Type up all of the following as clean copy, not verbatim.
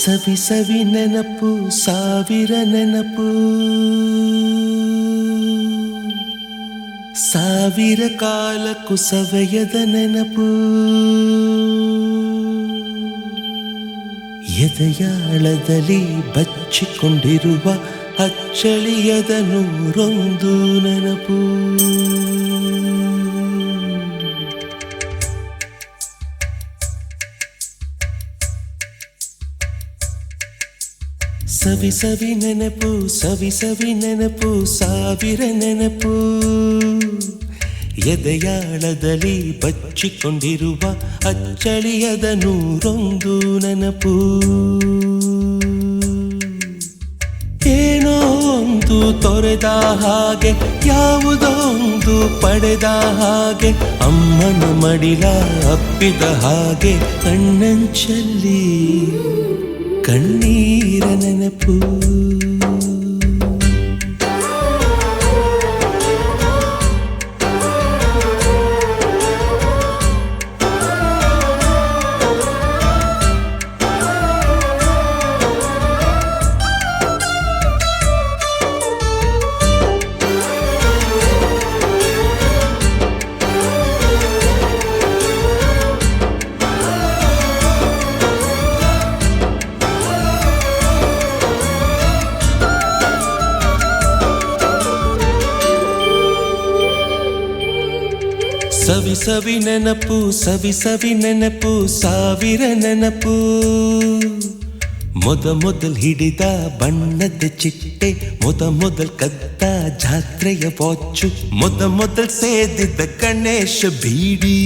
ಸವಿ ಸವಿ ನೆನಪು ಸಾವಿರ ನೆನಪು ಸಾವಿರ ಕಾಲಕ್ಕೂ ಸವೆಯದ ನೆನಪು ಎದೆಯಾಳದಲ್ಲಿ ಬಚ್ಚಿಕೊಂಡಿರುವ ಅಚ್ಚಳಿಯದ ನೂರೊಂದು ನೆನಪು ಸವಿ ಸವಿ ನೆನಪು ಸವಿ ಸವಿ ನೆನಪು ಸಾವಿರ ನೆನಪು ಎದೆಯಾಳದಲ್ಲಿ ಬಚ್ಚಿಕೊಂಡಿರುವ ಅಚ್ಚಳಿಯದ ನೂರೊಂದು ನೆನಪು ಏನೋ ಒಂದು ತೊರೆದ ಹಾಗೆ ಯಾವುದೋ ಒಂದು ಪಡೆದ ಹಾಗೆ ಅಮ್ಮನ ಮಡಿಲ ಅಪ್ಪಿದ ಹಾಗೆ ಕಣ್ಣಂಚಲ್ಲಿ ಕಣ್ಣೀರ ನೆನಪು ಸವಿ ಸವಿ ನೆನಪು ಸವಿ ಸವಿ ನೆನಪು ಸಾವಿರ ನೆನಪು ಮೊದಲ್ ಹಿಡಿದ ಬಣ್ಣದ ಚಿಟ್ಟೆ ಮೊದಲ್ ಕದ್ದ ಜಾತ್ರೆಯ ವಾಚು ಮೊದಲ್ ಸೇದಿದ್ದ ಗಣೇಶ ಬೀಡಿ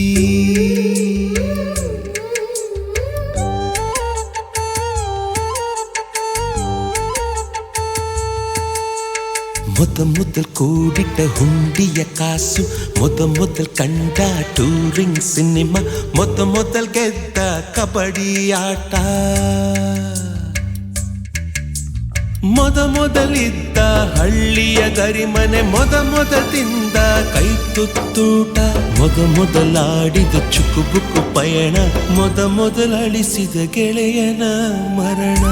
ಮೊದಲ್ ಕೂಡಿಟ್ಟ ಹುಂಡಿಯ ಕಾಸು ಮೊದಲ್ ಕಂಡ ಟೂರಿಂಗ್ ಸಿನಿಮಾ ಮೊದಲ್ ಗೆದ್ದ ಕಬಡ್ಡಿ ಆಟ ಮೊದಲಿದ್ದ ಹಳ್ಳಿಯ ಗರಿಮನೆ ಮೊದಲ್ ತಿಂದ ಕೈ ತುತ್ತೂಟ ಮೊದಲಾಡಿದ ಚುಕುಬುಕು ಪಯಣ ಮೊದಲಳಿಸಿದ ಗೆಳೆಯನ ಮರಣ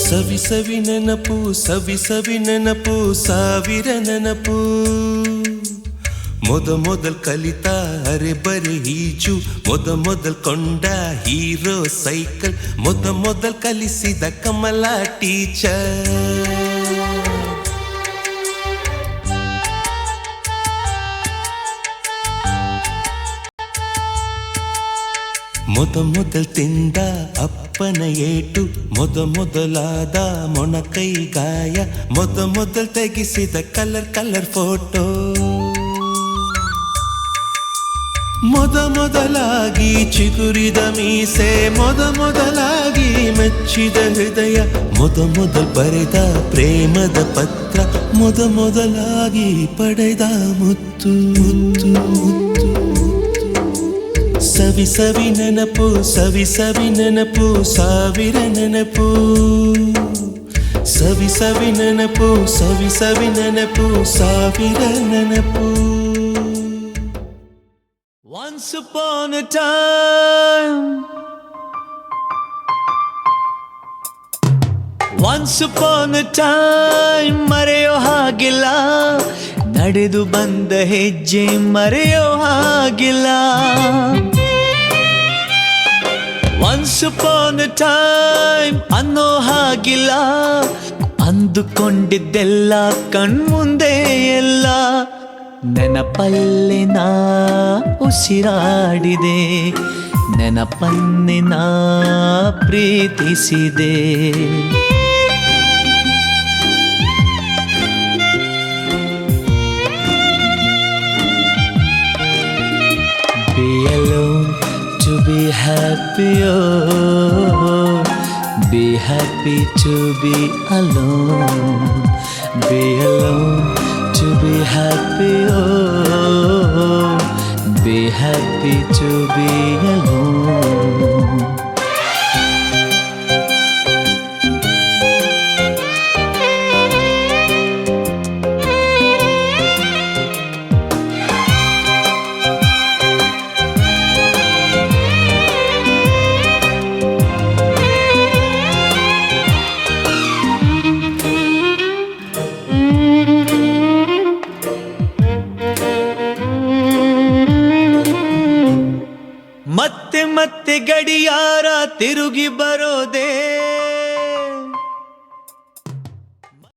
ಸವಿ ಸವಿ ನೆನಪು ಸವಿ ಸವಿ ನೆನಪು ಸಾವಿರ ನೆನಪು ಮೊದಲ್ ಕಲಿತ ಅರೆ ಬರೆ ಈಜು ಮೊದಲ್ ಕೊಂಡ ಹೀರೋ ಸೈಕಲ್ ಮೊದಲ್ ಕಲಿಸಿದ ಕಮಲ ಟೀಚರ್ ಮೊದಲ್ ತಿಂದ ಅಪ್ಪನ ಏಟು ಮೊದಲಾದ ಮೊಣಕೈ ಗಾಯ ಮೊದಲ್ ತೆಗೆಸಿದ ಕಲರ್ ಫೋಟೋ ಮೊದಲಾಗಿ ಚಿಗುರಿದ ಮೀಸೆ ಮೊದಲಾಗಿ ಮೆಚ್ಚಿದ ಹೃದಯ ಮೊದಲ್ ಬರೆದ ಪ್ರೇಮದ ಪತ್ರ ಮೊದಲಾಗಿ ಪಡೆದ ಮುತ್ತು ಸವಿ ಸವಿ ನೆನಪು ಸವಿ ಸವಿ ನೆನಪು ಸಾವಿರ ನೆನಪು ಸವಿ ಸವಿ ನೆನಪು ಸವಿ ಸವಿ ನೆನಪು ಸಾವಿರ ನೆನಪು Once upon a time Once upon a time ಮರೆಯೋ ಹಾಗಿಲ್ಲ ನಡೆದು ಬಂದ ಹೆಜ್ಜೆ ಮರೆಯೋ ಹಾಗಿಲ್ಲ ಒನ್ಸ್ ಅಪಾನ್ ಅ ಟೈಮ್ ಅನ್ನೋ ಹಾಗಿಲ್ಲ, ಅಂದುಕೊಂಡಿದ್ದೆಲ್ಲ ಕಣ್ಮುಂದೆ ಎಲ್ಲ ನೆನಪಲ್ಲಿ ನಾ ಉಸಿರಾಡಿದೆ, ನೆನಪನ್ನೆ ನಾ ಪ್ರೀತಿಸಿದೆ. Be alone to be happy, oh, be happy to be alone. Be alone to be happy, oh, be happy to be alone. ಮತ್ತೆ ಮತ್ತೆ ಗಡಿಯಾರ ತಿರುಗಿ ಬರೋದೇ